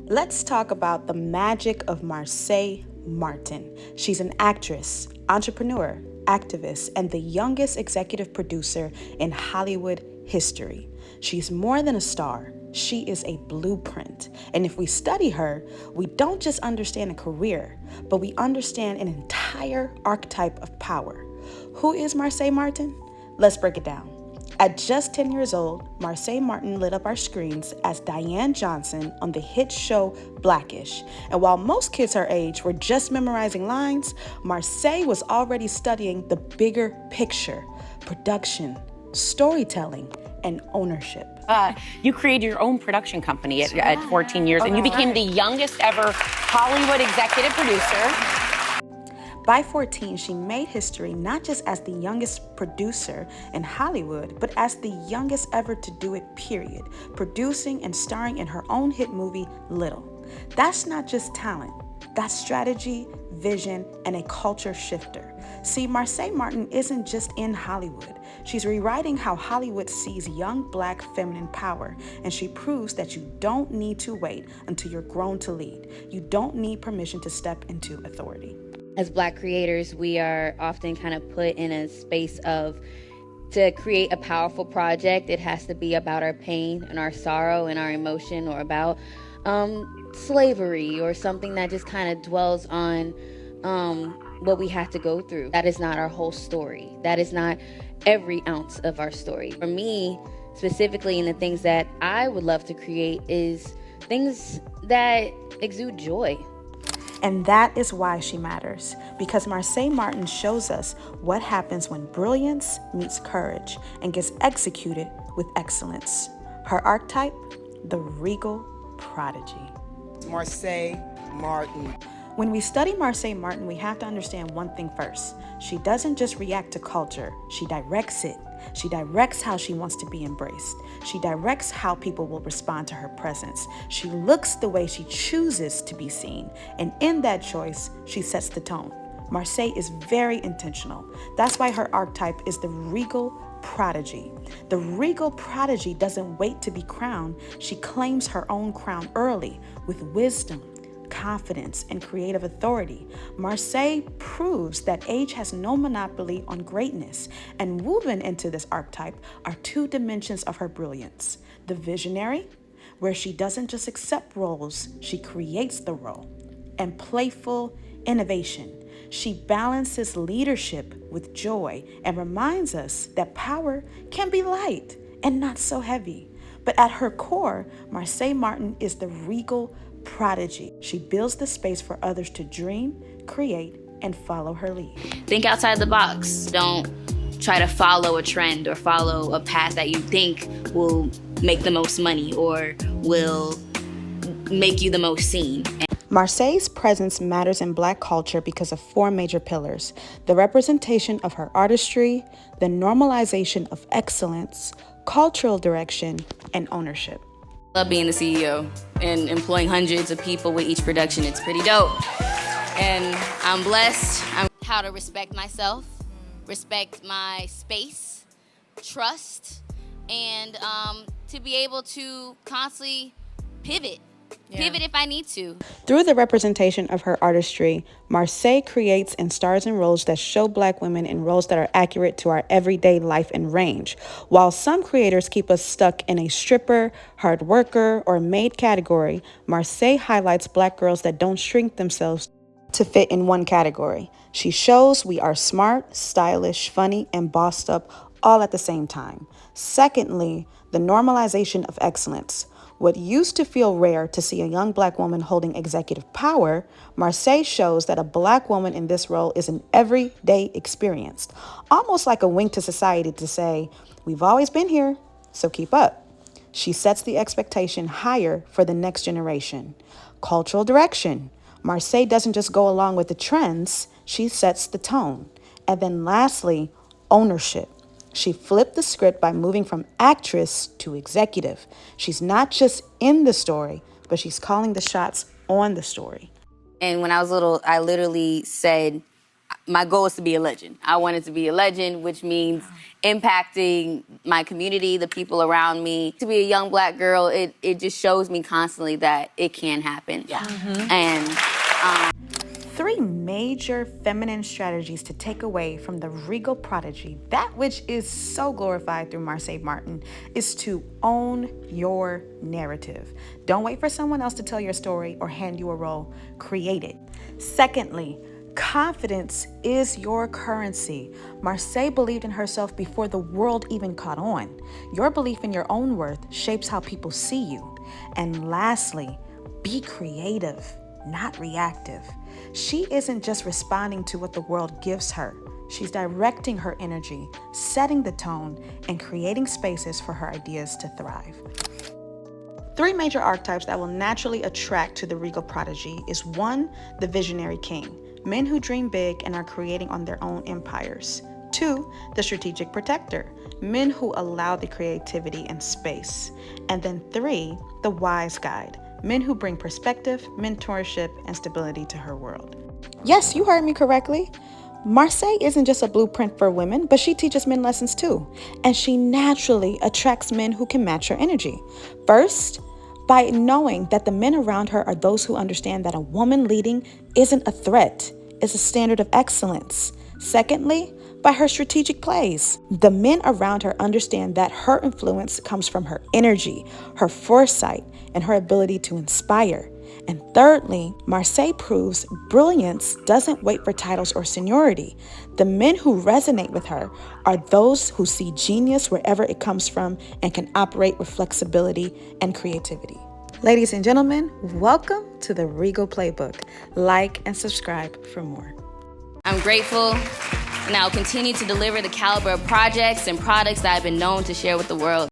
Let's talk about the magic of Marsai Martin. She's an actress, entrepreneur, activist, and the youngest executive producer in Hollywood history. She's more than a star. She is a blueprint. And if we study her, we don't just understand a career, but we understand an entire archetype of power. Who is Marsai Martin? Let's break it down. At just 10 years old, Marsai Martin lit up our screens as Diane Johnson on the hit show Blackish. And while most kids her age were just memorizing lines, Marsai was already studying the bigger picture: production, storytelling, and ownership. You created your own production company at 14 years, and you became the youngest ever Hollywood executive producer. By 14, she made history not just as the youngest producer in Hollywood, but as the youngest ever to do it, period, producing and starring in her own hit movie, Little. That's not just talent. That's strategy, vision, and a culture shifter. See, Marsai Martin isn't just in Hollywood. She's rewriting how Hollywood sees young Black feminine power, and she proves that you don't need to wait until you're grown to lead. You don't need permission to step into authority. As Black creators, we are often kind of put in a space of, to create a powerful project, it has to be about our pain and our sorrow and our emotion, or about slavery, or something that just kind of dwells on what we have to go through. That is not our whole story. That is not every ounce of our story. For me, specifically, and the things that I would love to create is things that exude joy. And that is why she matters, because Marsai Martin shows us what happens when brilliance meets courage and gets executed with excellence. Her archetype, the regal prodigy. Marsai Martin. When we study Marsai Martin, we have to understand one thing first. She doesn't just react to culture, she directs it. She directs how she wants to be embraced. She directs how people will respond to her presence. She looks the way she chooses to be seen. And in that choice, she sets the tone. Marsai is very intentional. That's why her archetype is the regal prodigy. The regal prodigy doesn't wait to be crowned. She claims her own crown early with wisdom, confidence, and creative authority. Marsai proves that age has no monopoly on greatness, and woven into this archetype are two dimensions of her brilliance: the visionary, where she doesn't just accept roles, she creates the role, and playful innovation. She balances leadership with joy and reminds us that power can be light and not so heavy. But at her core, Marsai Martin is the regal prodigy. She builds the space for others to dream, create, and follow her lead. Think outside the box. Don't try to follow a trend or follow a path that you think will make the most money or will make you the most seen. Marsai's presence matters in Black culture because of four major pillars: the representation of her artistry, the normalization of excellence, cultural direction, and ownership. I love being the CEO and employing hundreds of people with each production. It's pretty dope. And I'm blessed. How to respect myself, respect my space, trust, and to be able to constantly pivot if I need to. Through the representation of her artistry, Marsai creates and stars in roles that show Black women in roles that are accurate to our everyday life and range. While some creators keep us stuck in a stripper, hard worker, or maid category, Marsai highlights Black girls that don't shrink themselves to fit in one category. She shows we are smart, stylish, funny, and bossed up all at the same time. Secondly, the normalization of excellence. What used to feel rare to see a young Black woman holding executive power, Marsai shows that a Black woman in this role is an everyday experience, almost like a wink to society to say, we've always been here, so keep up. She sets the expectation higher for the next generation. Cultural direction. Marsai doesn't just go along with the trends, she sets the tone. And then lastly, ownership. She flipped the script by moving from actress to executive. She's not just in the story, but she's calling the shots on the story. And when I was little, I literally said, my goal is to be a legend. I wanted to be a legend, which means impacting my community, the people around me. To be a young Black girl, it just shows me constantly that it can happen. Yeah. And 3 major feminine strategies to take away from the regal prodigy, that which is so glorified through Marsai Martin, is to own your narrative. Don't wait for someone else to tell your story or hand you a role. Create it. Secondly, confidence is your currency. Marsai believed in herself before the world even caught on. Your belief in your own worth shapes how people see you. And lastly, be creative, not reactive. She isn't just responding to what the world gives her. She's directing her energy, setting the tone, and creating spaces for her ideas to thrive. 3 major archetypes that will naturally attract to the regal prodigy is 1, the visionary king, men who dream big and are creating on their own empires. 2, the strategic protector, men who allow the creativity and space. And then 3, the wise guide, men who bring perspective, mentorship, and stability to her world. Yes, you heard me correctly. Marsai isn't just a blueprint for women, but she teaches men lessons too. And she naturally attracts men who can match her energy. First, by knowing that the men around her are those who understand that a woman leading isn't a threat, it's a standard of excellence. Secondly, by her strategic plays. The men around her understand that her influence comes from her energy, her foresight, and her ability to inspire. And thirdly, Marsai proves brilliance doesn't wait for titles or seniority. The men who resonate with her are those who see genius wherever it comes from and can operate with flexibility and creativity. Ladies and gentlemen, welcome to the Regal Playbook. Like and subscribe for more. I'm grateful, and I'll continue to deliver the caliber of projects and products that I've been known to share with the world.